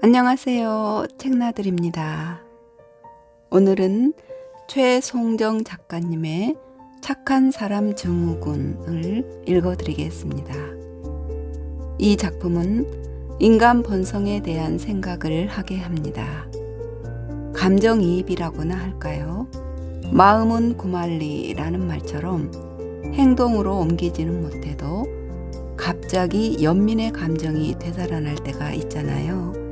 안녕하세요. 책나들입니다. 오늘은 최송정 작가님의 착한 사람 증후군을 읽어드리겠습니다. 이 작품은 인간 본성에 대한 생각을 하게 합니다. 감정이입이라고나 할까요? 마음은 구말리라는 말처럼 행동으로 옮기지는 못해도 갑자기 연민의 감정이 되살아날 때가 있잖아요.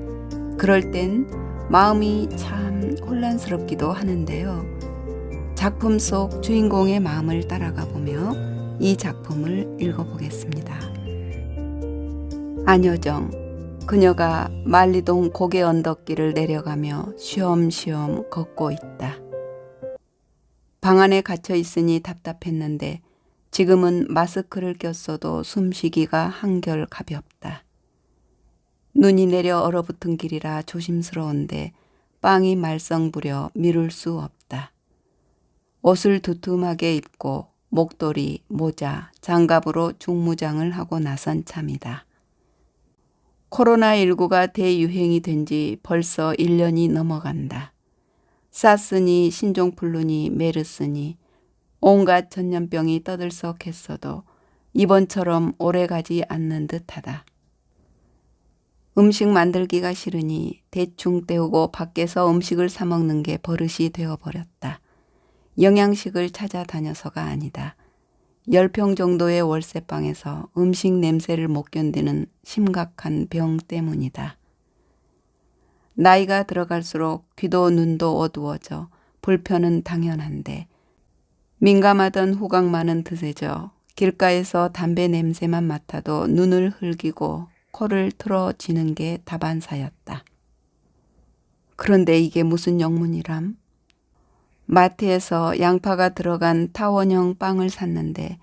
그럴 땐 마음이 참 혼란스럽기도 하는데요. 작품 속 주인공의 마음을 따라가 보며 이 작품을 읽어보겠습니다. 안여정, 그녀가 만리동 고개 언덕길을 내려가며 쉬엄쉬엄 걷고 있다. 방 안에 갇혀 있으니 답답했는데 지금은 마스크를 꼈어도 숨쉬기가 한결 가볍다. 눈이 내려 얼어붙은 길이라 조심스러운데 빵이 말썽부려 미룰 수 없다. 옷을 두툼하게 입고 목도리, 모자, 장갑으로 중무장을 하고 나선 참이다. 코로나19가 대유행이 된 지 벌써 1년이 넘어간다. 사스니 신종플루니 메르스니 온갖 전염병이 떠들썩했어도 이번처럼 오래가지 않는 듯하다. 음식 만들기가 싫으니 대충 때우고 밖에서 음식을 사 먹는 게 버릇이 되어버렸다. 영양식을 찾아다녀서가 아니다. 10평 정도의 월세방에서 음식 냄새를 못 견디는 심각한 병 때문이다. 나이가 들어갈수록 귀도 눈도 어두워져 불편은 당연한데 민감하던 후각만은 드세져 길가에서 담배 냄새만 맡아도 눈을 흘기고 코를 틀어지는 게 다반사였다. 그런데 이게 무슨 영문이람? 마트에서 양파가 들어간 타원형 빵을 샀는데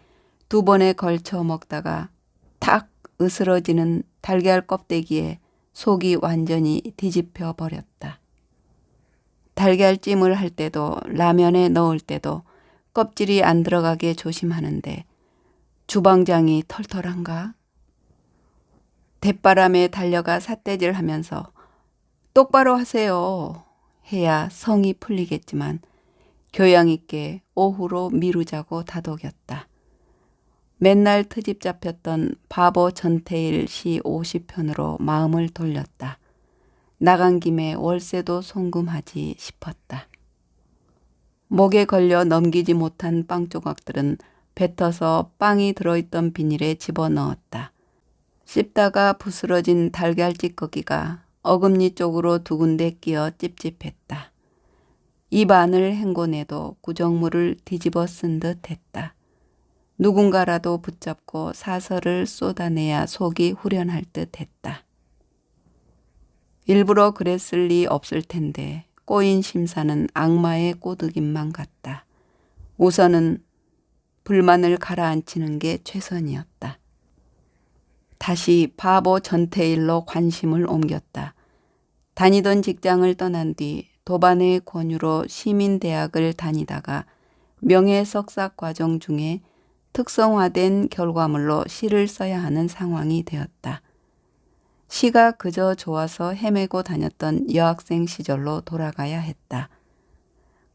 2번에 걸쳐 먹다가 탁 으스러지는 달걀 껍데기에 속이 완전히 뒤집혀 버렸다. 달걀찜을 할 때도 라면에 넣을 때도 껍질이 안 들어가게 조심하는데 주방장이 털털한가? 대바람에 달려가 삿대질하면서 똑바로 하세요 해야 성이 풀리겠지만 교양 있게 오후로 미루자고 다독였다. 맨날 트집 잡혔던 바보 전태일 시 50편으로 마음을 돌렸다. 나간 김에 월세도 송금하지 싶었다. 목에 걸려 넘기지 못한 빵 조각들은 뱉어서 빵이 들어있던 비닐에 집어넣었다. 씹다가 부스러진 달걀 찌꺼기가 어금니 쪽으로 2군데 끼어 찝찝했다. 입 안을 헹궈내도 구정물을 뒤집어 쓴 듯 했다. 누군가라도 붙잡고 사설을 쏟아내야 속이 후련할 듯 했다. 일부러 그랬을 리 없을 텐데 꼬인 심사는 악마의 꼬드김만 같다. 우선은 불만을 가라앉히는 게 최선이었다. 다시 바보 전태일로 관심을 옮겼다. 다니던 직장을 떠난 뒤 도반의 권유로 시민대학을 다니다가 명예석사 과정 중에 특성화된 결과물로 시를 써야 하는 상황이 되었다. 시가 그저 좋아서 헤매고 다녔던 여학생 시절로 돌아가야 했다.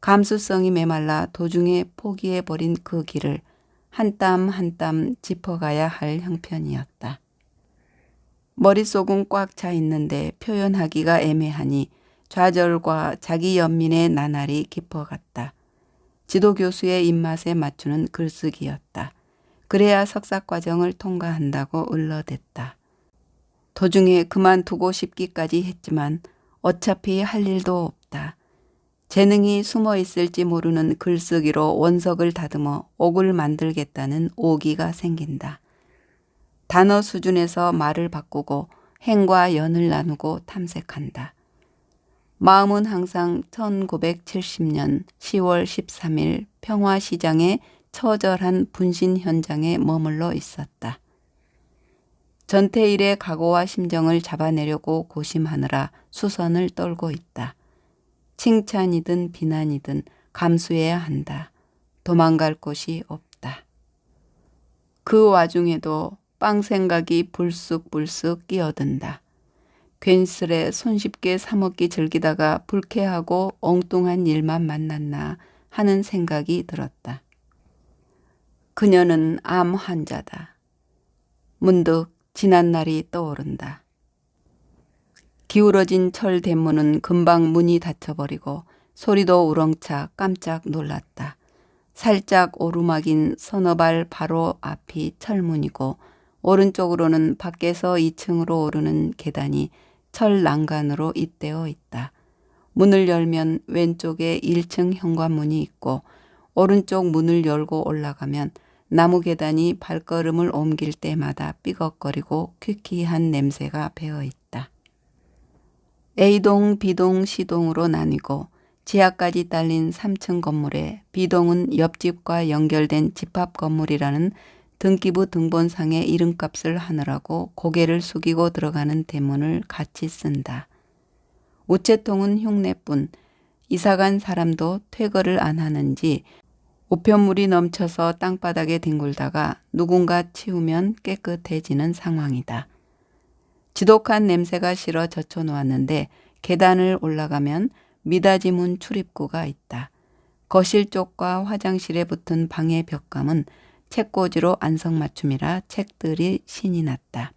감수성이 메말라 도중에 포기해버린 그 길을 한 땀 한 땀 짚어가야 할 형편이었다. 머릿속은 꽉 차 있는데 표현하기가 애매하니 좌절과 자기 연민의 나날이 깊어갔다. 지도교수의 입맛에 맞추는 글쓰기였다. 그래야 석사과정을 통과한다고 을러댔다. 도중에 그만두고 싶기까지 했지만 어차피 할 일도 없다. 재능이 숨어 있을지 모르는 글쓰기로 원석을 다듬어 옥을 만들겠다는 오기가 생긴다. 단어 수준에서 말을 바꾸고 행과 연을 나누고 탐색한다. 마음은 항상 1970년 10월 13일 평화시장의 처절한 분신 현장에 머물러 있었다. 전태일의 각오와 심정을 잡아내려고 고심하느라 수선을 떨고 있다. 칭찬이든 비난이든 감수해야 한다. 도망갈 곳이 없다. 그 와중에도 빵 생각이 불쑥불쑥 끼어든다. 괜스레 손쉽게 사먹기 즐기다가 불쾌하고 엉뚱한 일만 만났나 하는 생각이 들었다. 그녀는 암 환자다. 문득 지난 날이 떠오른다. 기울어진 철 대문은 금방 문이 닫혀버리고 소리도 우렁차 깜짝 놀랐다. 살짝 오르막인 서너 발 바로 앞이 철문이고 오른쪽으로는 밖에서 2층으로 오르는 계단이 철 난간으로 잇대어 있다. 문을 열면 왼쪽에 1층 현관문이 있고 오른쪽 문을 열고 올라가면 나무 계단이 발걸음을 옮길 때마다 삐걱거리고 퀴퀴한 냄새가 배어 있다. A동, B동, C동으로 나뉘고 지하까지 딸린 3층 건물에 B동은 옆집과 연결된 집합 건물이라는 등기부 등본상의 이름값을 하느라고 고개를 숙이고 들어가는 대문을 같이 쓴다. 우체통은 흉내뿐 이사간 사람도 퇴거를 안 하는지 우편물이 넘쳐서 땅바닥에 뒹굴다가 누군가 치우면 깨끗해지는 상황이다. 지독한 냄새가 실어 젖혀놓았는데 계단을 올라가면 미닫이문 출입구가 있다. 거실 쪽과 화장실에 붙은 방의 벽감은 책꽂이로 안성맞춤이라 책들이 신이 났다.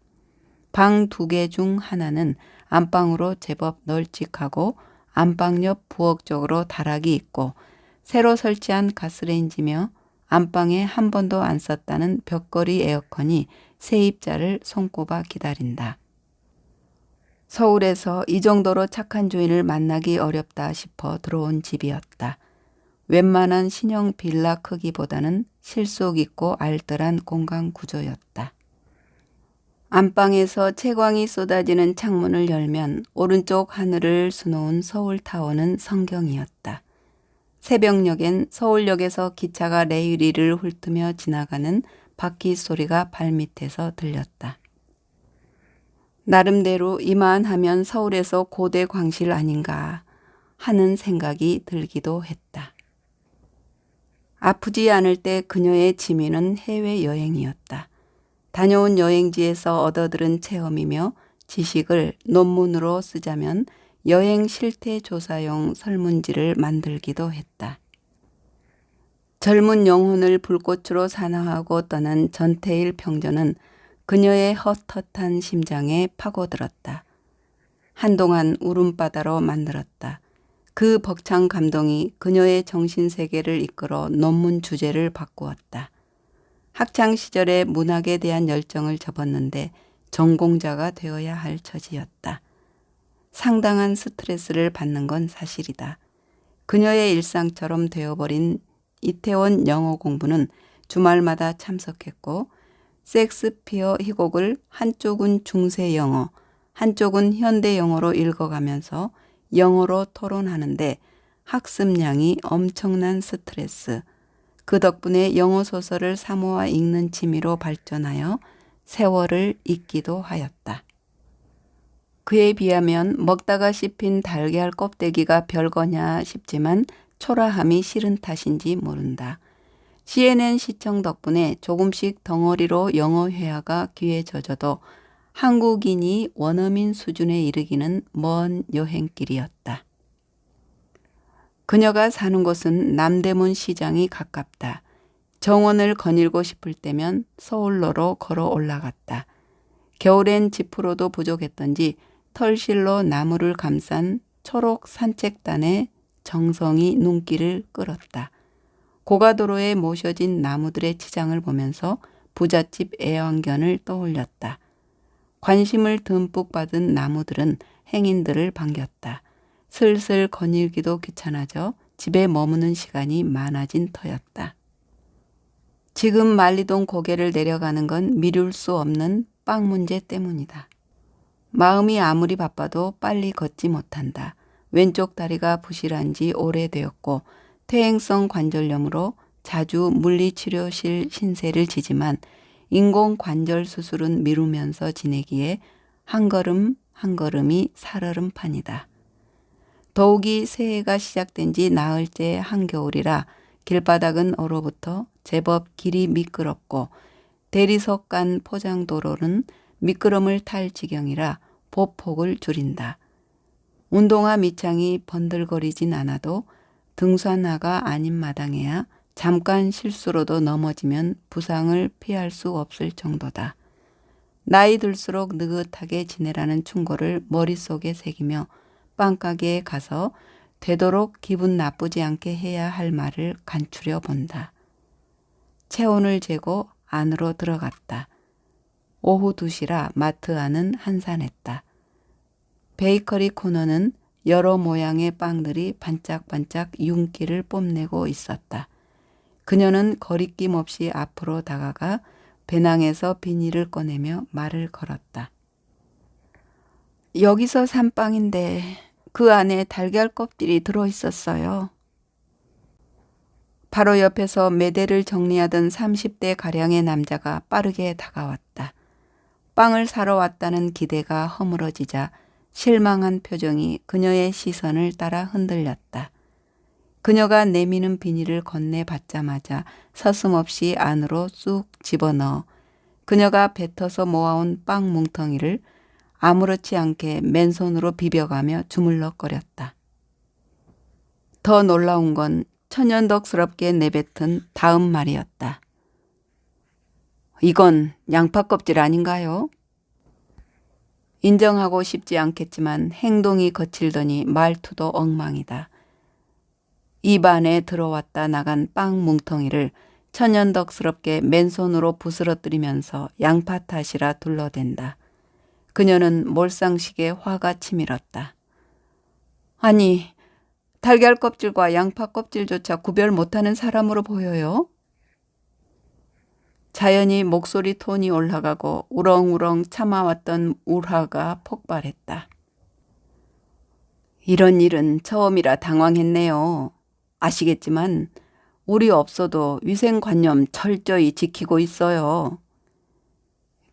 방 2개 중 하나는 안방으로 제법 널찍하고 안방 옆 부엌 쪽으로 다락이 있고 새로 설치한 가스레인지며 안방에 한 번도 안 썼다는 벽걸이 에어컨이 세입자를 손꼽아 기다린다. 서울에서 이 정도로 착한 주인을 만나기 어렵다 싶어 들어온 집이었다. 웬만한 신형 빌라 크기보다는 실속 있고 알뜰한 공간 구조였다. 안방에서 채광이 쏟아지는 창문을 열면 오른쪽 하늘을 수놓은 서울타워는 성경이었다. 새벽녘엔 서울역에서 기차가 레일위를 훑으며 지나가는 바퀴 소리가 발밑에서 들렸다. 나름대로 이만하면 서울에서 고대 광실 아닌가 하는 생각이 들기도 했다. 아프지 않을 때 그녀의 취미는 해외여행이었다. 다녀온 여행지에서 얻어들은 체험이며 지식을 논문으로 쓰자면 여행 실태 조사용 설문지를 만들기도 했다. 젊은 영혼을 불꽃으로 산화하고 떠난 전태일 평전은 그녀의 헛헛한 심장에 파고들었다. 한동안 울음바다로 만들었다. 그 벅찬 감동이 그녀의 정신세계를 이끌어 논문 주제를 바꾸었다. 학창시절에 문학에 대한 열정을 접었는데 전공자가 되어야 할 처지였다. 상당한 스트레스를 받는 건 사실이다. 그녀의 일상처럼 되어버린 이태원 영어 공부는 주말마다 참석했고 섹스피어 희곡을 한쪽은 중세 영어, 한쪽은 현대 영어로 읽어가면서 영어로 토론하는데 학습량이 엄청난 스트레스. 그 덕분에 영어 소설을 사모아 읽는 취미로 발전하여 세월을 잊기도 하였다. 그에 비하면 먹다가 씹힌 달걀 껍데기가 별거냐 싶지만 초라함이 싫은 탓인지 모른다. CNN 시청 덕분에 조금씩 덩어리로 영어 회화가 귀에 젖어도 한국인이 원어민 수준에 이르기는 먼 여행길이었다. 그녀가 사는 곳은 남대문 시장이 가깝다. 정원을 거닐고 싶을 때면 서울로로 걸어 올라갔다. 겨울엔 지프로도 부족했던지 털실로 나무를 감싼 초록 산책단의 정성이 눈길을 끌었다. 고가도로에 모셔진 나무들의 치장을 보면서 부잣집 애완견을 떠올렸다. 관심을 듬뿍 받은 나무들은 행인들을 반겼다. 슬슬 거닐기도 귀찮아져 집에 머무는 시간이 많아진 터였다. 지금 말리동 고개를 내려가는 건 미룰 수 없는 빵 문제 때문이다. 마음이 아무리 바빠도 빨리 걷지 못한다. 왼쪽 다리가 부실한 지 오래되었고 퇴행성 관절염으로 자주 물리치료실 신세를 지지만 인공관절 수술은 미루면서 지내기에 한 걸음 한 걸음이 살얼음판이다. 더욱이 새해가 시작된 지 나흘째 한겨울이라 길바닥은 얼어붙어 제법 길이 미끄럽고 대리석 간 포장도로는 미끄럼을 탈 지경이라 보폭을 줄인다. 운동화 밑창이 번들거리진 않아도 등산화가 아닌 마당에야 잠깐 실수로도 넘어지면 부상을 피할 수 없을 정도다. 나이 들수록 느긋하게 지내라는 충고를 머릿속에 새기며 빵가게에 가서 되도록 기분 나쁘지 않게 해야 할 말을 간추려 본다. 체온을 재고 안으로 들어갔다. 오후 2시라 마트 안은 한산했다. 베이커리 코너는 여러 모양의 빵들이 반짝반짝 윤기를 뽐내고 있었다. 그녀는 거리낌 없이 앞으로 다가가 배낭에서 비닐을 꺼내며 말을 걸었다. 여기서 산 빵인데 그 안에 달걀 껍질이 들어있었어요. 바로 옆에서 매대를 정리하던 30대 가량의 남자가 빠르게 다가왔다. 빵을 사러 왔다는 기대가 허물어지자 실망한 표정이 그녀의 시선을 따라 흔들렸다. 그녀가 내미는 비닐을 건네받자마자 서슴없이 안으로 쑥 집어넣어 그녀가 뱉어서 모아온 빵 뭉텅이를 아무렇지 않게 맨손으로 비벼가며 주물럭거렸다. 더 놀라운 건 천연덕스럽게 내뱉은 다음 말이었다. 이건 양파 껍질 아닌가요? 인정하고 싶지 않겠지만 행동이 거칠더니 말투도 엉망이다. 입 안에 들어왔다 나간 빵 뭉텅이를 천연덕스럽게 맨손으로 부스러뜨리면서 양파 탓이라 둘러댄다. 그녀는 몰상식에 화가 치밀었다. 아니, 달걀 껍질과 양파 껍질조차 구별 못하는 사람으로 보여요? 자연히 목소리 톤이 올라가고 우렁우렁 참아왔던 울화가 폭발했다. 이런 일은 처음이라 당황했네요. 아시겠지만 우리 업소도 위생관념 철저히 지키고 있어요.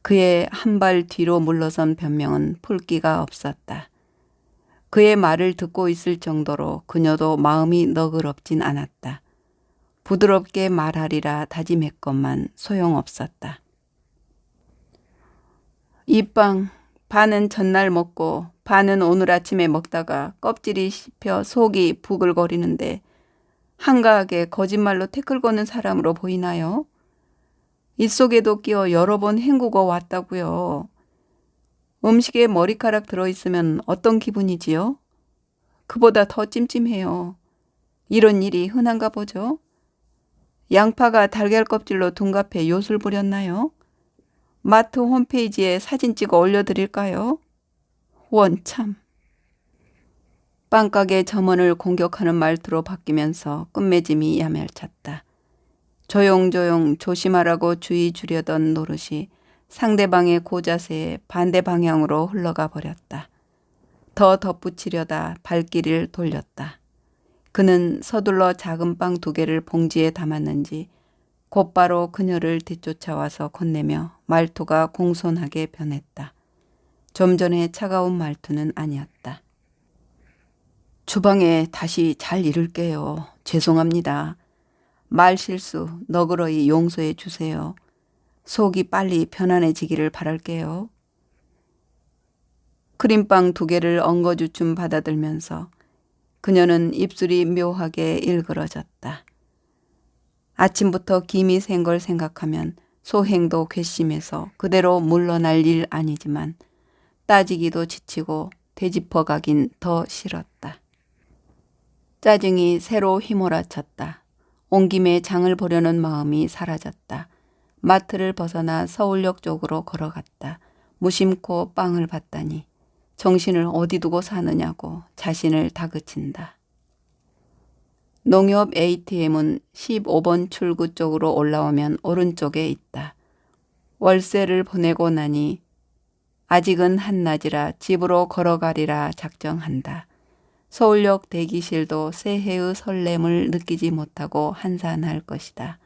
그의 한 발 뒤로 물러선 변명은 풀기가 없었다. 그의 말을 듣고 있을 정도로 그녀도 마음이 너그럽진 않았다. 부드럽게 말하리라 다짐했건만 소용없었다. 이 빵 반은 전날 먹고 반은 오늘 아침에 먹다가 껍질이 씹혀 속이 부글거리는데 한가하게 거짓말로 태클 거는 사람으로 보이나요? 입 속에도 끼어 여러 번 헹구고 왔다고요. 음식에 머리카락 들어있으면 어떤 기분이지요? 그보다 더 찜찜해요. 이런 일이 흔한가 보죠? 양파가 달걀 껍질로 둔갑해 요술 부렸나요? 마트 홈페이지에 사진 찍어 올려드릴까요? 원참. 빵가게 점원을 공격하는 말투로 바뀌면서 끝맺음이 야멸쳤다. 조용조용 조심하라고 주의 주려던 노릇이 상대방의 고자세에 반대 방향으로 흘러가 버렸다. 더 덧붙이려다 발길을 돌렸다. 그는 서둘러 작은 빵 2개를 봉지에 담았는지 곧바로 그녀를 뒤쫓아와서 건네며 말투가 공손하게 변했다. 좀 전에 차가운 말투는 아니었다. 주방에 다시 잘 이룰게요. 죄송합니다. 말실수 너그러이 용서해 주세요. 속이 빨리 편안해지기를 바랄게요. 크림빵 2개를 엉거주춤 받아들면서 그녀는 입술이 묘하게 일그러졌다. 아침부터 김이 샌 걸 생각하면 소행도 괘씸해서 그대로 물러날 일 아니지만 따지기도 지치고 되짚어가긴 더 싫었다. 짜증이 새로 휘몰아쳤다. 온 김에 장을 보려는 마음이 사라졌다. 마트를 벗어나 서울역 쪽으로 걸어갔다. 무심코 빵을 봤다니 정신을 어디 두고 사느냐고 자신을 다그친다. 농협 ATM은 15번 출구 쪽으로 올라오면 오른쪽에 있다. 월세를 보내고 나니 아직은 한낮이라 집으로 걸어가리라 작정한다. 서울역 대기실도 새해의 설렘을 느끼지 못하고 한산할 것이다.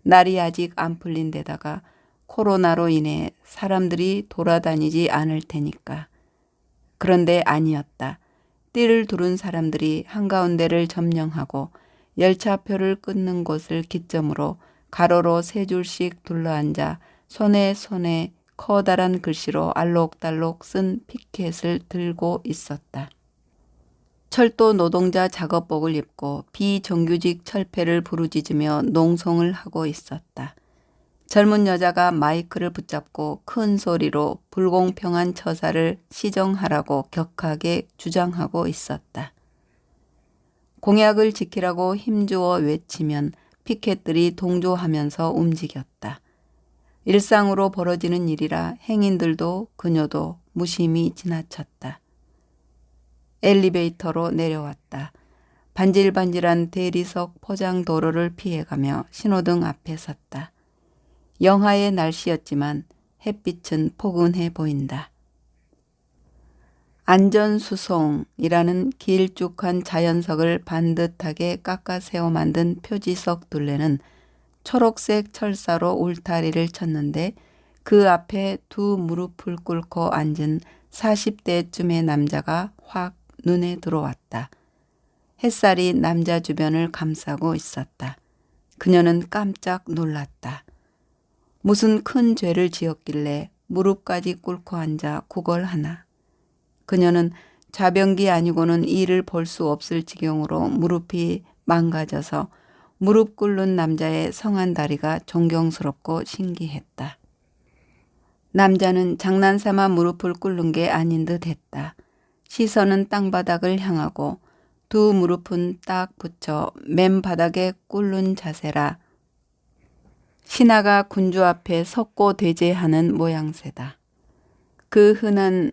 날이 아직 안 풀린 데다가 코로나로 인해 사람들이 돌아다니지 않을 테니까. 그런데 아니었다. 띠를 두른 사람들이 한가운데를 점령하고 열차표를 끊는 곳을 기점으로 가로로 3줄씩 둘러앉아 손에 손에 커다란 글씨로 알록달록 쓴 피켓을 들고 있었다. 철도 노동자 작업복을 입고 비정규직 철폐를 부르짖으며 농성을 하고 있었다. 젊은 여자가 마이크를 붙잡고 큰 소리로 불공평한 처사를 시정하라고 격하게 주장하고 있었다. 공약을 지키라고 힘주어 외치면 피켓들이 동조하면서 움직였다. 일상으로 벌어지는 일이라 행인들도 그녀도 무심히 지나쳤다. 엘리베이터로 내려왔다. 반질반질한 대리석 포장 도로를 피해가며 신호등 앞에 섰다. 영하의 날씨였지만 햇빛은 포근해 보인다. 안전수송이라는 길쭉한 자연석을 반듯하게 깎아 세워 만든 표지석 둘레는 초록색 철사로 울타리를 쳤는데 그 앞에 두 무릎을 꿇고 앉은 40대쯤의 남자가 확 눈에 들어왔다. 햇살이 남자 주변을 감싸고 있었다. 그녀는 깜짝 놀랐다. 무슨 큰 죄를 지었길래 무릎까지 꿇고 앉아 구걸하나. 그녀는 좌변기 아니고는 이를 볼 수 없을 지경으로 무릎이 망가져서 무릎 꿇는 남자의 성한 다리가 존경스럽고 신기했다. 남자는 장난삼아 무릎을 꿇는 게 아닌 듯 했다. 시선은 땅바닥을 향하고 두 무릎은 딱 붙여 맨바닥에 꿇는 자세라 신하가 군주 앞에 석고 대제하는 모양새다. 그 흔한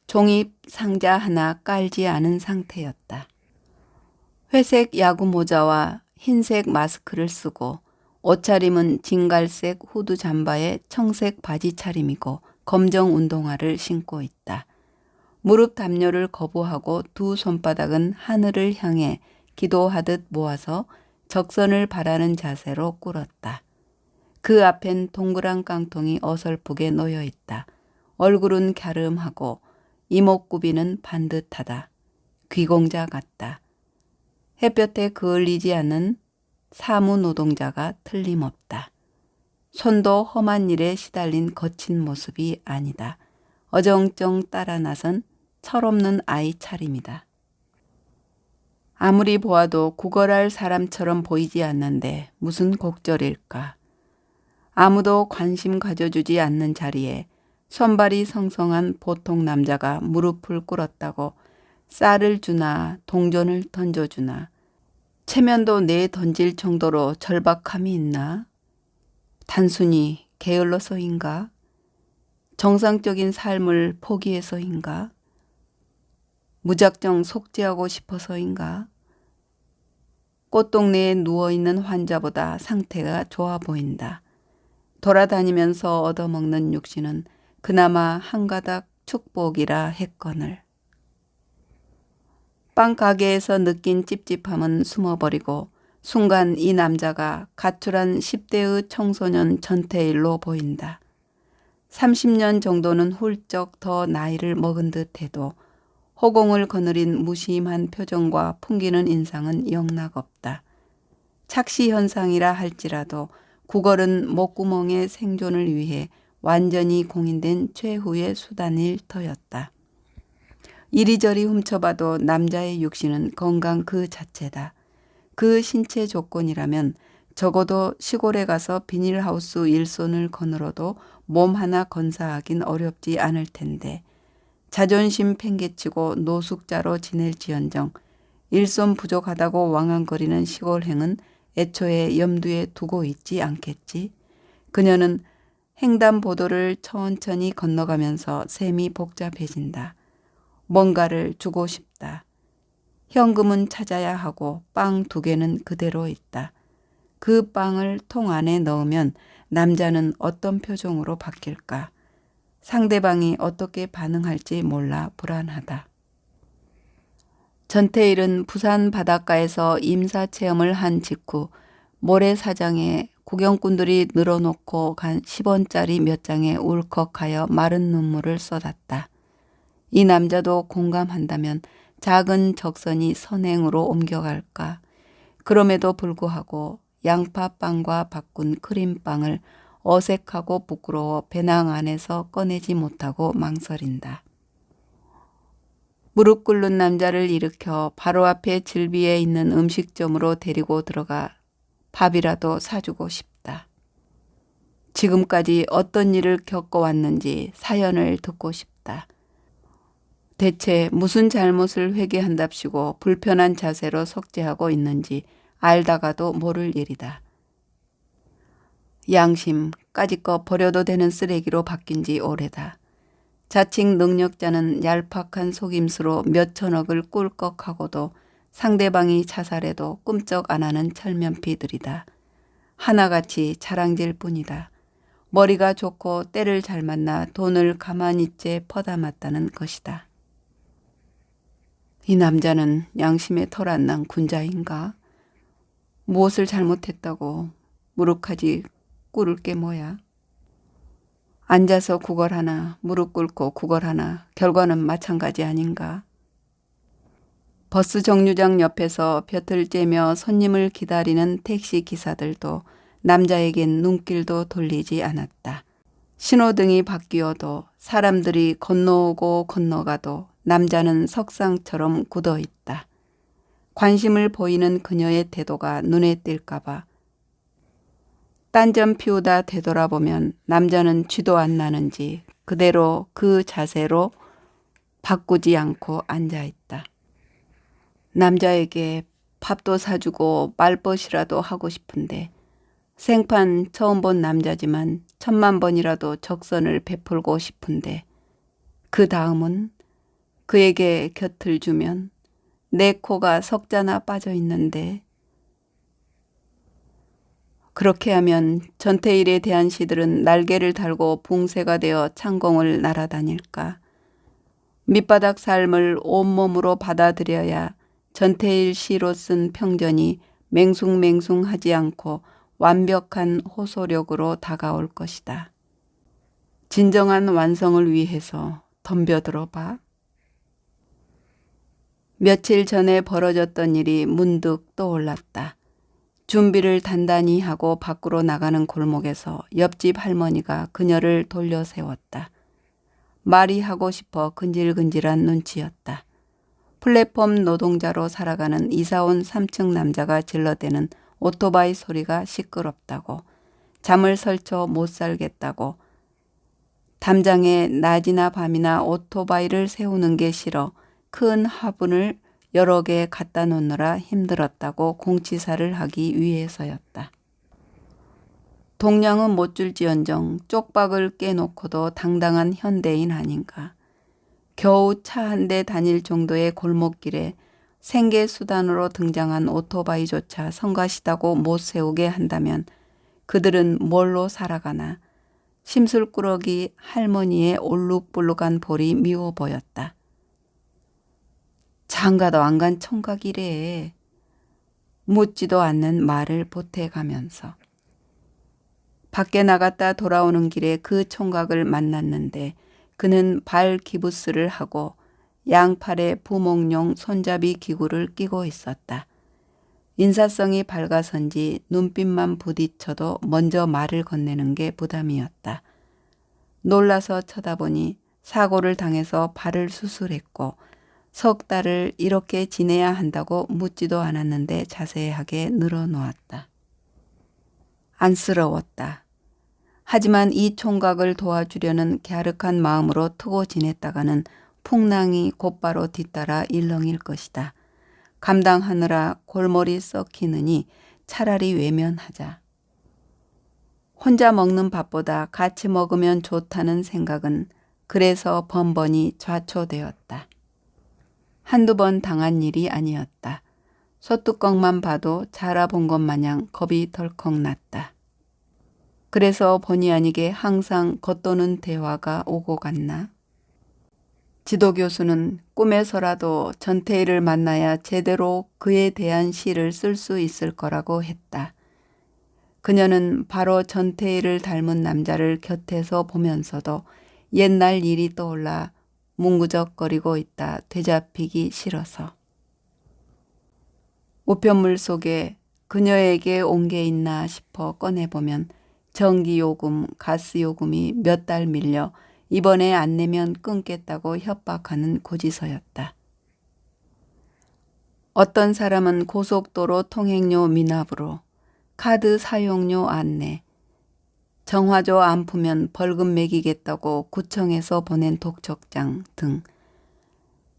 종입 상자 하나 깔지 않은 상태였다. 회색 야구 모자와 흰색 마스크를 쓰고 옷차림은 진갈색 후드 잠바에 청색 바지 차림이고 검정 운동화를 신고 있다. 무릎 담요를 거부하고 두 손바닥은 하늘을 향해 기도하듯 모아서 적선을 바라는 자세로 꿇었다. 그 앞엔 동그란 깡통이 어설프게 놓여 있다. 얼굴은 갸름하고 이목구비는 반듯하다. 귀공자 같다. 햇볕에 그을리지 않는 사무노동자가 틀림없다. 손도 험한 일에 시달린 거친 모습이 아니다. 어정쩡 따라 나선 철없는 아이 차림이다. 아무리 보아도 구걸할 사람처럼 보이지 않는데 무슨 곡절일까. 아무도 관심 가져주지 않는 자리에 손발이 성성한 보통 남자가 무릎을 꿇었다고 쌀을 주나 동전을 던져주나 체면도 내 던질 정도로 절박함이 있나? 단순히 게을러서인가? 정상적인 삶을 포기해서인가? 무작정 속죄하고 싶어서인가? 꽃동네에 누워있는 환자보다 상태가 좋아 보인다. 돌아다니면서 얻어먹는 육신은 그나마 한 가닥 축복이라 했거늘. 빵 가게에서 느낀 찝찝함은 숨어버리고 순간 이 남자가 가출한 10대의 청소년 전태일로 보인다. 30년 정도는 훌쩍 더 나이를 먹은 듯해도 허공을 거느린 무심한 표정과 풍기는 인상은 영락없다. 착시 현상이라 할지라도 구걸은 목구멍의 생존을 위해 완전히 공인된 최후의 수단일 터였다. 이리저리 훔쳐봐도 남자의 육신은 건강 그 자체다. 그 신체 조건이라면 적어도 시골에 가서 비닐하우스 일손을 거느려도 몸 하나 건사하긴 어렵지 않을 텐데 자존심 팽개치고 노숙자로 지낼지언정 일손 부족하다고 왕왕거리는 시골행은 애초에 염두에 두고 있지 않겠지. 그녀는 횡단보도를 천천히 건너가면서 셈이 복잡해진다. 뭔가를 주고 싶다. 현금은 찾아야 하고 빵 2개는 그대로 있다. 그 빵을 통 안에 넣으면 남자는 어떤 표정으로 바뀔까? 상대방이 어떻게 반응할지 몰라 불안하다. 전태일은 부산 바닷가에서 임사체험을 한 직후 모래사장에 구경꾼들이 늘어놓고 간 10원짜리 몇 장에 울컥하여 마른 눈물을 쏟았다. 이 남자도 공감한다면 작은 적선이 선행으로 옮겨갈까? 그럼에도 불구하고 양파빵과 바꾼 크림빵을 어색하고 부끄러워 배낭 안에서 꺼내지 못하고 망설인다. 무릎 꿇는 남자를 일으켜 바로 앞에 질비에 있는 음식점으로 데리고 들어가 밥이라도 사주고 싶다. 지금까지 어떤 일을 겪어왔는지 사연을 듣고 싶다. 대체 무슨 잘못을 회개한답시고 불편한 자세로 속죄하고 있는지 알다가도 모를 일이다. 양심, 까짓거 버려도 되는 쓰레기로 바뀐 지 오래다. 자칭 능력자는 얄팍한 속임수로 몇천억을 꿀꺽하고도 상대방이 자살해도 꿈쩍 안 하는 철면피들이다. 하나같이 자랑질 뿐이다. 머리가 좋고 때를 잘 만나 돈을 가만히째 퍼담았다는 것이다. 이 남자는 양심에 털 안 난 군자인가? 무엇을 잘못했다고 무릎까지 꿇을 게 뭐야? 앉아서 구걸하나 무릎 꿇고 구걸하나 결과는 마찬가지 아닌가? 버스 정류장 옆에서 볕을 쬐며 손님을 기다리는 택시 기사들도 남자에겐 눈길도 돌리지 않았다. 신호등이 바뀌어도 사람들이 건너오고 건너가도 남자는 석상처럼 굳어 있다. 관심을 보이는 그녀의 태도가 눈에 띌까봐. 딴전 피우다 되돌아보면 남자는 쥐도 안 나는지 그대로 그 자세로 바꾸지 않고 앉아있다. 남자에게 밥도 사주고 말벗이라도 하고 싶은데 생판 처음 본 남자지만 1000만 번이라도 적선을 베풀고 싶은데 그 다음은 그에게 곁을 주면 내 코가 석자나 빠져 있는데 그렇게 하면 전태일에 대한 시들은 날개를 달고 붕새가 되어 창공을 날아다닐까. 밑바닥 삶을 온몸으로 받아들여야 전태일 시로 쓴 평전이 맹숭맹숭하지 않고 완벽한 호소력으로 다가올 것이다. 진정한 완성을 위해서 덤벼들어 봐. 며칠 전에 벌어졌던 일이 문득 떠올랐다. 준비를 단단히 하고 밖으로 나가는 골목에서 옆집 할머니가 그녀를 돌려 세웠다. 말이 하고 싶어 근질근질한 눈치였다. 플랫폼 노동자로 살아가는 이사온 3층 남자가 질러대는 오토바이 소리가 시끄럽다고, 잠을 설쳐 못 살겠다고, 담장에 낮이나 밤이나 오토바이를 세우는 게 싫어 큰 화분을 여러 개 갖다 놓느라 힘들었다고 공치사를 하기 위해서였다. 동량은 못 줄지언정 쪽박을 깨놓고도 당당한 현대인 아닌가. 겨우 차 한 대 다닐 정도의 골목길에 생계수단으로 등장한 오토바이조차 성가시다고 못 세우게 한다면 그들은 뭘로 살아가나. 심술꾸러기 할머니의 올룩불룩한 볼이 미워 보였다. 장가도 안 간 총각이래. 묻지도 않는 말을 보태가면서. 밖에 나갔다 돌아오는 길에 그 총각을 만났는데 그는 발 기부스를 하고 양팔에 부목용 손잡이 기구를 끼고 있었다. 인사성이 밝아선지 눈빛만 부딪혀도 먼저 말을 건네는 게 부담이었다. 놀라서 쳐다보니 사고를 당해서 발을 수술했고 석 달을 이렇게 지내야 한다고 묻지도 않았는데 자세하게 늘어놓았다. 안쓰러웠다. 하지만 이 총각을 도와주려는 갸륵한 마음으로 트고 지냈다가는 풍랑이 곧바로 뒤따라 일렁일 것이다. 감당하느라 골머리 썩히느니 차라리 외면하자. 혼자 먹는 밥보다 같이 먹으면 좋다는 생각은 그래서 번번이 좌초되었다. 한두 번 당한 일이 아니었다. 소뚜껑만 봐도 자라본 것 마냥 겁이 덜컥 났다. 그래서 본의 아니게 항상 겉도는 대화가 오고 갔나? 지도교수는 꿈에서라도 전태일을 만나야 제대로 그에 대한 시를 쓸 수 있을 거라고 했다. 그녀는 바로 전태일을 닮은 남자를 곁에서 보면서도 옛날 일이 떠올라 뭉구적거리고 있다 되잡히기 싫어서. 우편물 속에 그녀에게 온 게 있나 싶어 꺼내보면 전기요금, 가스요금이 몇 달 밀려 이번에 안 내면 끊겠다고 협박하는 고지서였다. 어떤 사람은 고속도로 통행료 미납으로, 카드 사용료 안내, 정화조 안 푸면 벌금 매기겠다고 구청에서 보낸 독촉장 등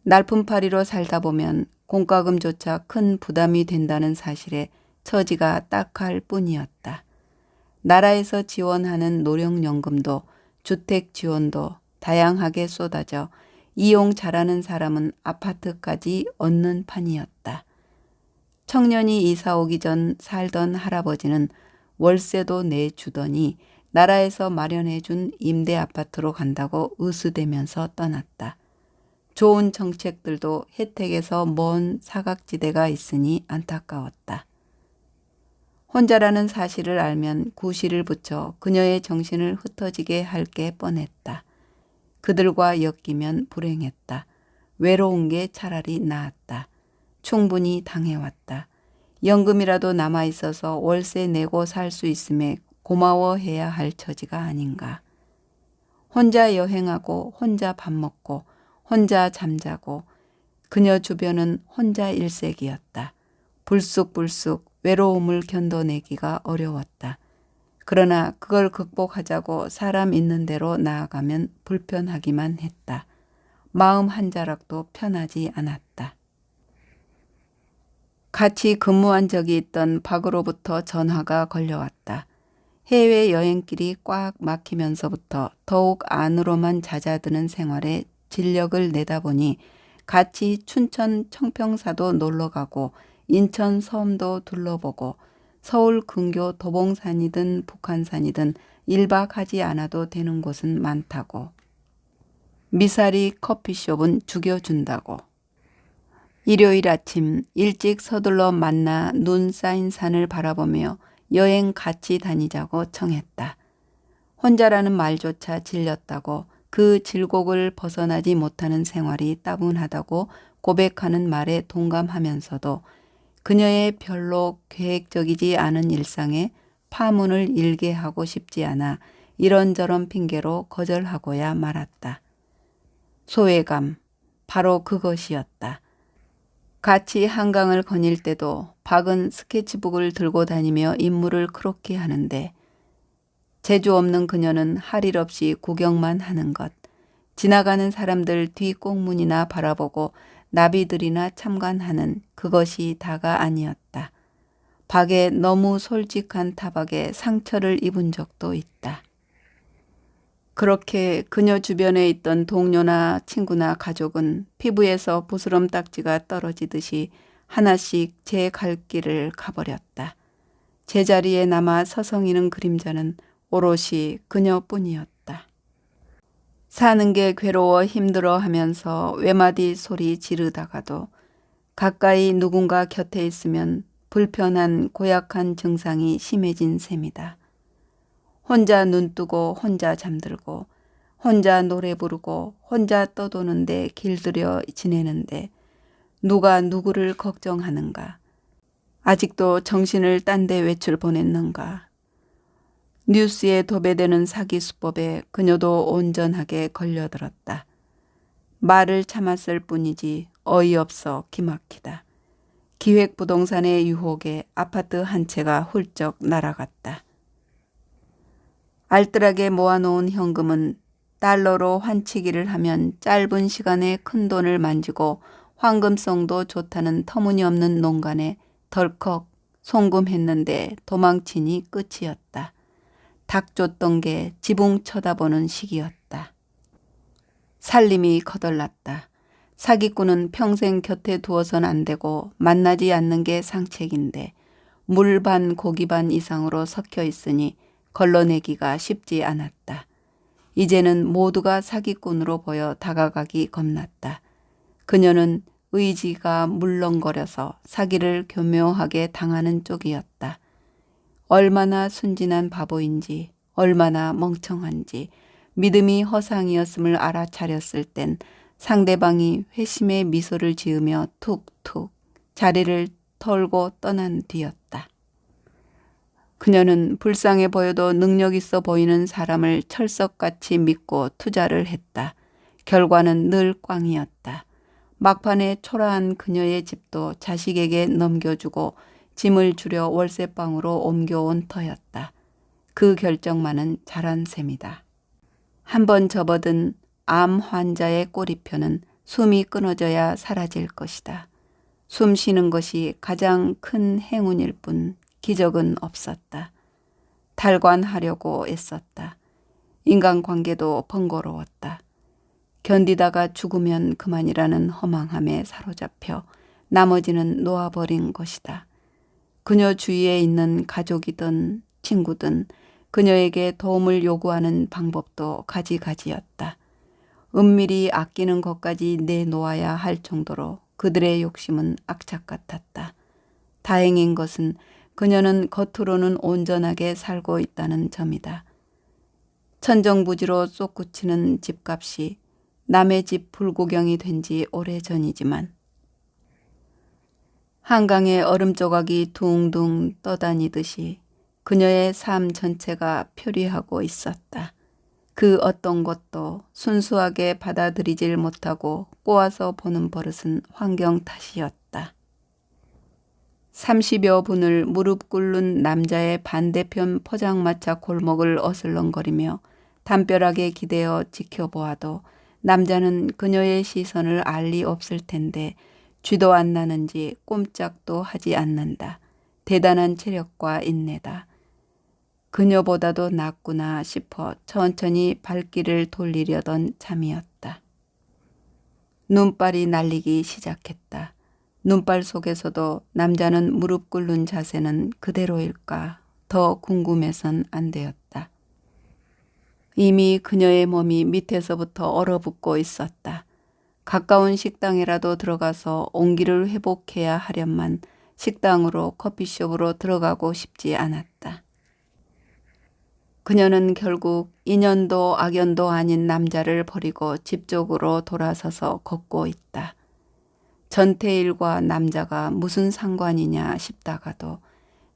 날품팔이로 살다 보면 공과금조차 큰 부담이 된다는 사실에 처지가 딱할 뿐이었다. 나라에서 지원하는 노령연금도 주택 지원도 다양하게 쏟아져 이용 잘하는 사람은 아파트까지 얻는 판이었다. 청년이 이사 오기 전 살던 할아버지는 월세도 내주더니 나라에서 마련해준 임대 아파트로 간다고 으스대면서 떠났다. 좋은 정책들도 혜택에서 먼 사각지대가 있으니 안타까웠다. 혼자라는 사실을 알면 구실을 붙여 그녀의 정신을 흩어지게 할 게 뻔했다. 그들과 엮이면 불행했다. 외로운 게 차라리 나았다. 충분히 당해왔다. 연금이라도 남아있어서 월세 내고 살 수 있음에 고마워해야 할 처지가 아닌가. 혼자 여행하고 혼자 밥 먹고 혼자 잠자고 그녀 주변은 혼자 일색이었다. 불쑥불쑥 외로움을 견뎌내기가 어려웠다. 그러나 그걸 극복하자고 사람 있는 대로 나아가면 불편하기만 했다. 마음 한 자락도 편하지 않았다. 같이 근무한 적이 있던 박으로부터 전화가 걸려왔다. 해외여행길이 꽉 막히면서부터 더욱 안으로만 잦아드는 생활에 진력을 내다 보니 같이 춘천 청평사도 놀러가고 인천 섬도 둘러보고 서울 근교 도봉산이든 북한산이든 1박 하지 않아도 되는 곳은 많다고. 미사리 커피숍은 죽여준다고. 일요일 아침 일찍 서둘러 만나 눈 쌓인 산을 바라보며 여행 같이 다니자고 청했다. 혼자라는 말조차 질렸다고 그 질곡을 벗어나지 못하는 생활이 따분하다고 고백하는 말에 동감하면서도 그녀의 별로 계획적이지 않은 일상에 파문을 일게 하고 싶지 않아 이런저런 핑계로 거절하고야 말았다. 소외감, 바로 그것이었다. 같이 한강을 거닐 때도 박은 스케치북을 들고 다니며 인물을 크로키하는데 재주 없는 그녀는 할 일 없이 구경만 하는 것, 지나가는 사람들 뒤 꽁문이나 바라보고 나비들이나 참관하는 그것이 다가 아니었다. 박의 너무 솔직한 타박에 상처를 입은 적도 있다. 그렇게 그녀 주변에 있던 동료나 친구나 가족은 피부에서 부스럼 딱지가 떨어지듯이 하나씩 제 갈 길을 가버렸다. 제자리에 남아 서성이는 그림자는 오롯이 그녀뿐이었다. 사는 게 괴로워 힘들어 하면서 외마디 소리 지르다가도 가까이 누군가 곁에 있으면 불편한 고약한 증상이 심해진 셈이다. 혼자 눈뜨고 혼자 잠들고 혼자 노래 부르고 혼자 떠도는데 길들여 지내는데 누가 누구를 걱정하는가. 아직도 정신을 딴 데 외출 보냈는가. 뉴스에 도배되는 사기 수법에 그녀도 온전하게 걸려들었다. 말을 참았을 뿐이지 어이없어 기막히다. 기획부동산의 유혹에 아파트 한 채가 훌쩍 날아갔다. 알뜰하게 모아놓은 현금은 달러로 환치기를 하면 짧은 시간에 큰 돈을 만지고 황금성도 좋다는 터무니없는 농간에 덜컥 송금했는데 도망치니 끝이었다. 닭 쫓던 게 지붕 쳐다보는 시기였다. 살림이 거덜났다. 사기꾼은 평생 곁에 두어선 안 되고 만나지 않는 게 상책인데 물 반 고기 반 이상으로 섞여 있으니 걸러내기가 쉽지 않았다. 이제는 모두가 사기꾼으로 보여 다가가기 겁났다. 그녀는 의지가 물렁거려서 사기를 교묘하게 당하는 쪽이었다. 얼마나 순진한 바보인지 얼마나 멍청한지 믿음이 허상이었음을 알아차렸을 땐 상대방이 회심의 미소를 지으며 툭툭 자리를 털고 떠난 뒤였다. 그녀는 불쌍해 보여도 능력 있어 보이는 사람을 철석같이 믿고 투자를 했다. 결과는 늘 꽝이었다. 막판에 초라한 그녀의 집도 자식에게 넘겨주고 짐을 줄여 월세방으로 옮겨온 터였다. 그 결정만은 잘한 셈이다. 한번 접어든 암 환자의 꼬리표는 숨이 끊어져야 사라질 것이다. 숨 쉬는 것이 가장 큰 행운일 뿐 기적은 없었다. 탈관하려고 애썼다. 인간관계도 번거로웠다. 견디다가 죽으면 그만이라는 허망함에 사로잡혀 나머지는 놓아버린 것이다. 그녀 주위에 있는 가족이든 친구든 그녀에게 도움을 요구하는 방법도 가지가지였다. 은밀히 아끼는 것까지 내놓아야 할 정도로 그들의 욕심은 악착 같았다. 다행인 것은 그녀는 겉으로는 온전하게 살고 있다는 점이다. 천정부지로 솟구치는 집값이 남의 집 불구경이 된 지 오래전이지만 한강의 얼음 조각이 둥둥 떠다니듯이 그녀의 삶 전체가 표리하고 있었다. 그 어떤 것도 순수하게 받아들이질 못하고 꼬아서 보는 버릇은 환경 탓이었다. 30여 분을 무릎 꿇는 남자의 반대편 포장마차 골목을 어슬렁거리며 담벼락에 기대어 지켜보아도 남자는 그녀의 시선을 알 리 없을 텐데 쥐도 안 나는지 꼼짝도 하지 않는다. 대단한 체력과 인내다. 그녀보다도 낫구나 싶어 천천히 발길을 돌리려던 참이었다. 눈발이 날리기 시작했다. 눈발 속에서도 남자는 무릎 꿇는 자세는 그대로일까 더 궁금해선 안 되었다. 이미 그녀의 몸이 밑에서부터 얼어붙고 있었다. 가까운 식당이라도 들어가서 온기를 회복해야 하련만 식당으로 커피숍으로 들어가고 싶지 않았다. 그녀는 결국 인연도 악연도 아닌 남자를 버리고 집 쪽으로 돌아서서 걷고 있다. 전태일과 남자가 무슨 상관이냐 싶다가도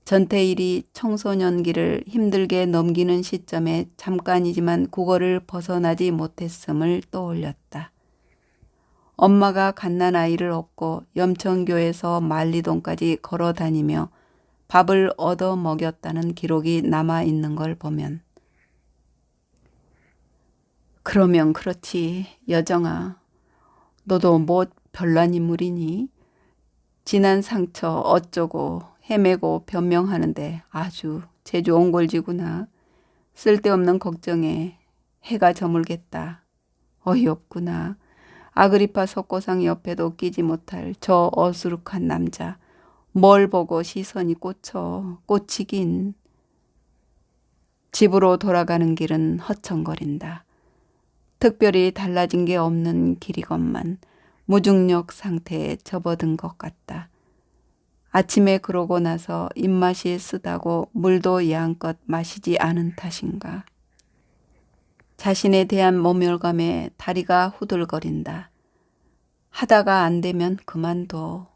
전태일이 청소년기를 힘들게 넘기는 시점에 잠깐이지만 국어를 벗어나지 못했음을 떠올렸다. 엄마가 갓난아이를 업고 염천교에서 만리동까지 걸어 다니며 밥을 얻어 먹였다는 기록이 남아있는 걸 보면 그러면 그렇지 여정아 너도 뭐 별난 인물이니? 지난 상처 어쩌고 헤매고 변명하는데 아주 제주 옹골지구나. 쓸데없는 걱정에 해가 저물겠다. 어이없구나. 아그리파 석고상 옆에도 끼지 못할 저 어수룩한 남자. 뭘 보고 시선이 꽂히긴. 집으로 돌아가는 길은 허청거린다. 특별히 달라진 게 없는 길이건만 무중력 상태에 접어든 것 같다. 아침에 그러고 나서 입맛이 쓰다고 물도 양껏 마시지 않은 탓인가. 자신에 대한 모멸감에 다리가 후들거린다. 하다가 안 되면 그만둬.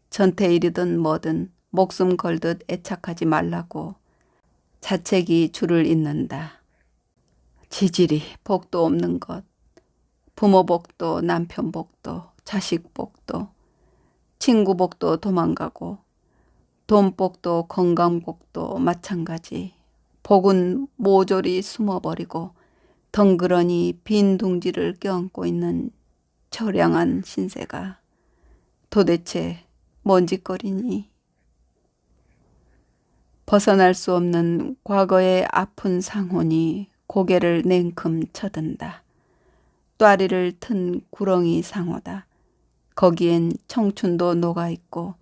전태일이든 뭐든 목숨 걸듯 애착하지 말라고. 자책이 줄을 잇는다. 지질이 복도 없는 것. 부모 복도, 남편 복도, 자식 복도, 친구 복도 도망가고 돈 복도, 건강 복도 마찬가지. 복은 모조리 숨어버리고 덩그러니 빈 둥지를 껴안고 있는 처량한 신세가 도대체 뭔 짓거리니. 벗어날 수 없는 과거의 아픈 상혼이 고개를 냉큼 쳐든다. 또아리를 튼 구렁이 상어다. 거기엔 청춘도 녹아있고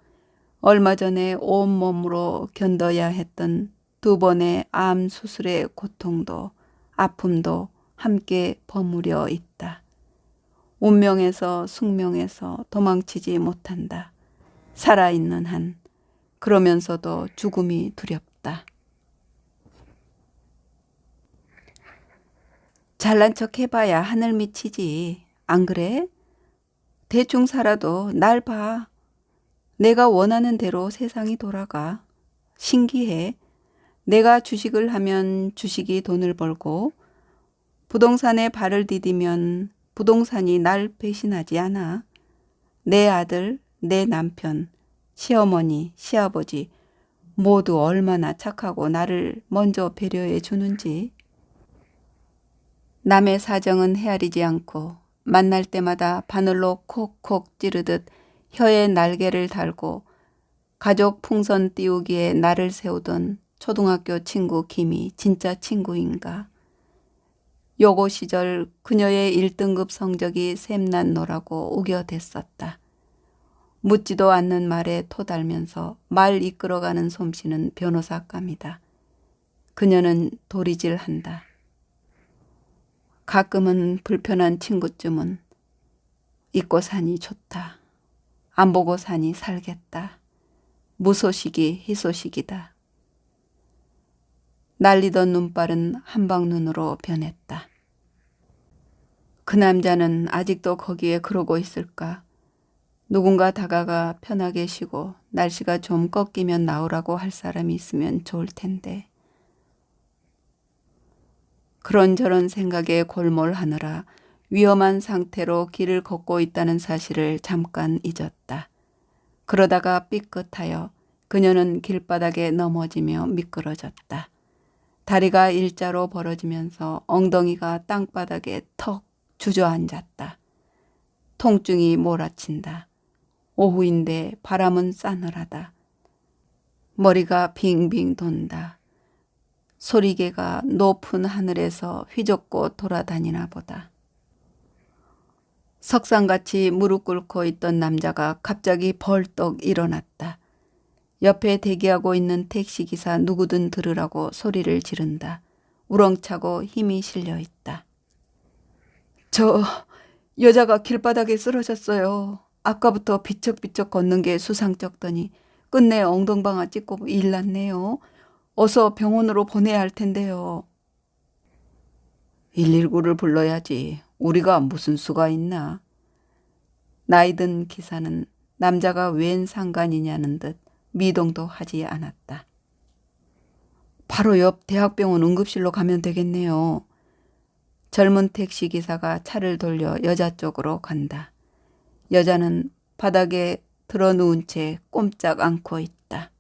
얼마 전에 온몸으로 견뎌야 했던 2번의 암 수술의 고통도 아픔도 함께 버무려 있다. 운명에서 숙명에서 도망치지 못한다. 살아있는 한 그러면서도 죽음이 두렵다. 잘난 척 해봐야 하늘 미치지. 안 그래? 대충 살아도 날 봐. 내가 원하는 대로 세상이 돌아가. 신기해. 내가 주식을 하면 주식이 돈을 벌고 부동산에 발을 디디면 부동산이 날 배신하지 않아. 내 아들, 내 남편, 시어머니, 시아버지 모두 얼마나 착하고 나를 먼저 배려해 주는지. 남의 사정은 헤아리지 않고 만날 때마다 바늘로 콕콕 찌르듯 혀에 날개를 달고 가족 풍선 띄우기에 나를 세우던 초등학교 친구 김이 진짜 친구인가. 여고 시절 그녀의 1등급 성적이 샘난노라고 우겨댔었다. 묻지도 않는 말에 토달면서 말 이끌어가는 솜씨는 변호사감이다. 그녀는 도리질한다. 가끔은 불편한 친구쯤은 잊고 사니 좋다. 안 보고 사니 살겠다. 무소식이 희소식이다. 날리던 눈발은 한방눈으로 변했다. 그 남자는 아직도 거기에 그러고 있을까? 누군가 다가가 편하게 쉬고 날씨가 좀 꺾이면 나오라고 할 사람이 있으면 좋을 텐데. 그런저런 생각에 골몰하느라 위험한 상태로 길을 걷고 있다는 사실을 잠깐 잊었다. 그러다가 삐끗하여 그녀는 길바닥에 넘어지며 미끄러졌다. 다리가 일자로 벌어지면서 엉덩이가 땅바닥에 턱 주저앉았다. 통증이 몰아친다. 오후인데 바람은 싸늘하다. 머리가 빙빙 돈다. 소리개가 높은 하늘에서 휘젓고 돌아다니나 보다. 석상같이 무릎 꿇고 있던 남자가 갑자기 벌떡 일어났다. 옆에 대기하고 있는 택시기사 누구든 들으라고 소리를 지른다. 우렁차고 힘이 실려 있다. 저 여자가 길바닥에 쓰러졌어요. 아까부터 비쩍비쩍 걷는 게 수상쩍더니 끝내 엉덩방아 찍고 일났네요. 어서 병원으로 보내야 할 텐데요. 119를 불러야지. 우리가 무슨 수가 있나. 나이든 기사는 남자가 웬 상관이냐는 듯 미동도 하지 않았다. 바로 옆 대학병원 응급실로 가면 되겠네요. 젊은 택시기사가 차를 돌려 여자 쪽으로 간다. 여자는 바닥에 드러누운 채 꼼짝 않고 있다.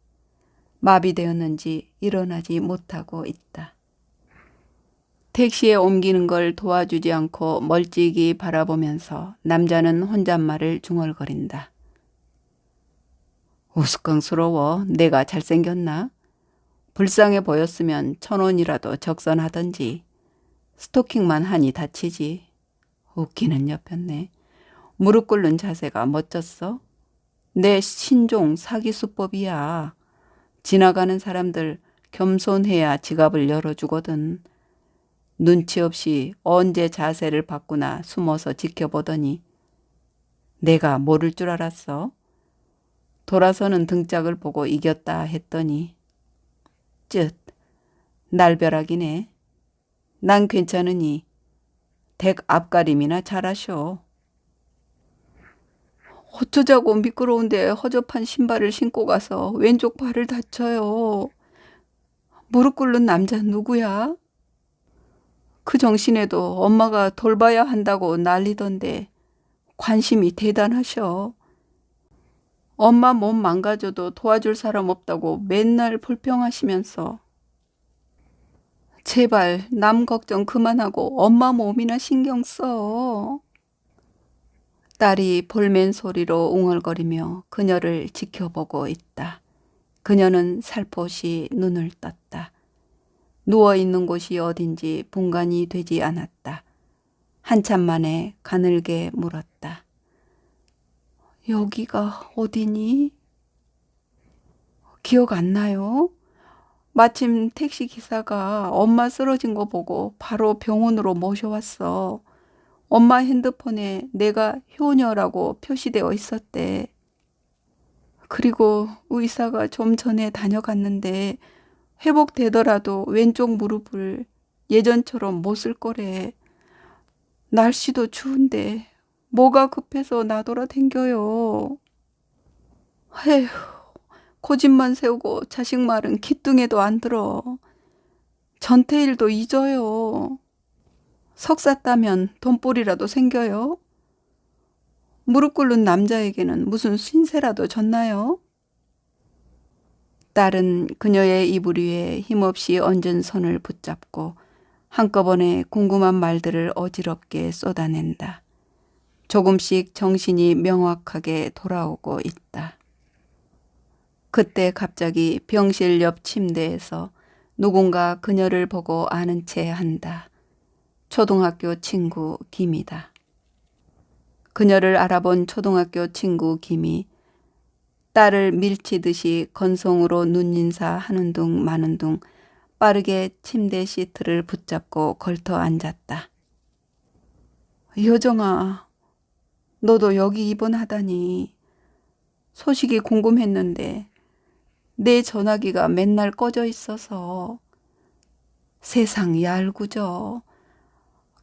마비되었는지 일어나지 못하고 있다. 택시에 옮기는 걸 도와주지 않고 멀찍이 바라보면서 남자는 혼잣말을 중얼거린다. 우스꽝스러워. 내가 잘생겼나? 불쌍해 보였으면 1,000원이라도 적선하던지. 스토킹만 하니 다치지. 웃기는 녀편네. 무릎 꿇는 자세가 멋졌어? 내 신종 사기수법이야. 지나가는 사람들 겸손해야 지갑을 열어주거든. 눈치 없이 언제 자세를 바꾸나 숨어서 지켜보더니 내가 모를 줄 알았어? 돌아서는 등짝을 보고 이겼다 했더니 쯧, 날벼락이네. 난 괜찮으니 댁 앞가림이나 잘하셔. 어쩌자고 미끄러운데 허접한 신발을 신고 가서 왼쪽 발을 다쳐요. 무릎 꿇는 남자 누구야? 그 정신에도 엄마가 돌봐야 한다고 난리던데 관심이 대단하셔. 엄마 몸 망가져도 도와줄 사람 없다고 맨날 불평하시면서 제발 남 걱정 그만하고 엄마 몸이나 신경 써. 딸이 볼멘 소리로 웅얼거리며 그녀를 지켜보고 있다. 그녀는 살포시 눈을 떴다. 누워있는 곳이 어딘지 분간이 되지 않았다. 한참 만에 가늘게 물었다. 여기가 어디니? 기억 안 나요? 마침 택시기사가 엄마 쓰러진 거 보고 바로 병원으로 모셔왔어. 엄마 핸드폰에 내가 효녀라고 표시되어 있었대. 그리고 의사가 좀 전에 다녀갔는데 회복되더라도 왼쪽 무릎을 예전처럼 못 쓸 거래. 날씨도 추운데 뭐가 급해서 나돌아댕겨요. 에휴, 고집만 세우고 자식 말은 귀뚱에도 안 들어. 전태일도 잊어요. 석사 따면 돈벌이라도 생겨요? 무릎 꿇는 남자에게는 무슨 신세라도 졌나요? 딸은 그녀의 이불 위에 힘없이 얹은 손을 붙잡고 한꺼번에 궁금한 말들을 어지럽게 쏟아낸다. 조금씩 정신이 명확하게 돌아오고 있다. 그때 갑자기 병실 옆 침대에서 누군가 그녀를 보고 아는 체 한다. 초등학교 친구 김이다. 그녀를 알아본 초등학교 친구 김이 딸을 밀치듯이 건성으로 눈인사하는 둥 마는 둥 빠르게 침대 시트를 붙잡고 걸터 앉았다. 여정아, 너도 여기 입원하다니. 소식이 궁금했는데 내 전화기가 맨날 꺼져 있어서. 세상 얄궂어.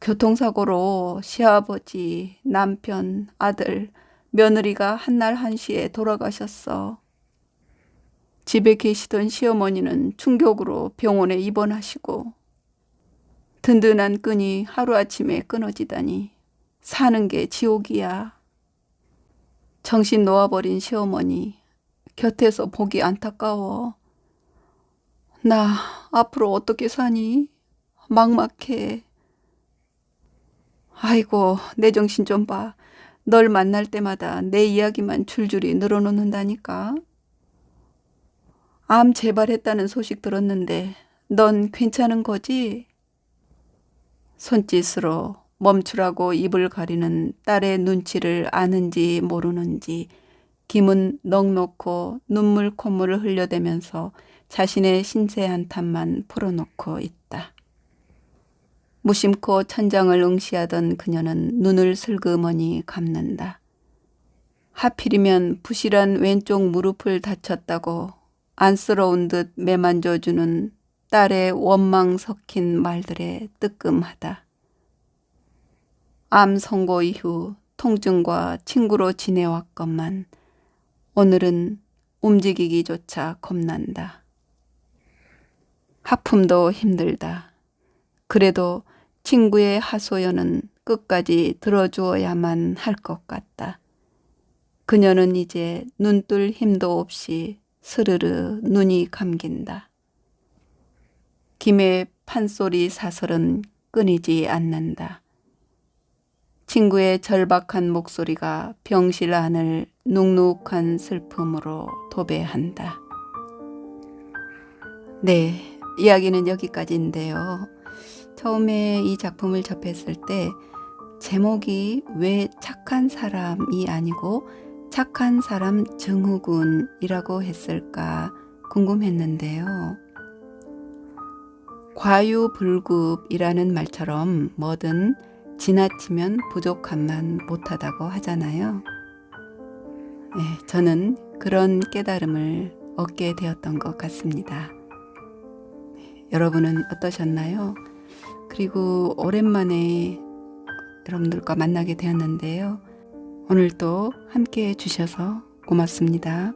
교통사고로 시아버지, 남편, 아들, 며느리가 한날 한시에 돌아가셨어. 집에 계시던 시어머니는 충격으로 병원에 입원하시고 든든한 끈이 하루아침에 끊어지다니 사는 게 지옥이야. 정신 놓아버린 시어머니 곁에서 보기 안타까워. 나 앞으로 어떻게 사니? 막막해. 아이고, 내 정신 좀 봐. 널 만날 때마다 내 이야기만 줄줄이 늘어놓는다니까. 암 재발했다는 소식 들었는데 넌 괜찮은 거지? 손짓으로 멈추라고 입을 가리는 딸의 눈치를 아는지 모르는지 김은 넋놓고 눈물 콧물을 흘려대면서 자신의 신세 한탄만 풀어놓고 있다. 무심코 천장을 응시하던 그녀는 눈을 슬그머니 감는다. 하필이면 부실한 왼쪽 무릎을 다쳤다고 안쓰러운 듯 매만져주는 딸의 원망 섞인 말들에 뜨끔하다. 암 선고 이후 통증과 친구로 지내왔건만 오늘은 움직이기조차 겁난다. 하품도 힘들다. 그래도 친구의 하소연은 끝까지 들어주어야만 할 것 같다. 그녀는 이제 눈뜰 힘도 없이 스르르 눈이 감긴다. 김의 판소리 사설은 끊이지 않는다. 친구의 절박한 목소리가 병실 안을 눅눅한 슬픔으로 도배한다. 네, 이야기는 여기까지인데요. 처음에 이 작품을 접했을 때 제목이 왜 착한 사람이 아니고 착한 사람 증후군이라고 했을까 궁금했는데요. 과유불급이라는 말처럼 뭐든 지나치면 부족함만 못하다고 하잖아요. 네, 저는 그런 깨달음을 얻게 되었던 것 같습니다. 여러분은 어떠셨나요? 그리고 오랜만에 여러분들과 만나게 되었는데요. 오늘도 함께 해주셔서 고맙습니다.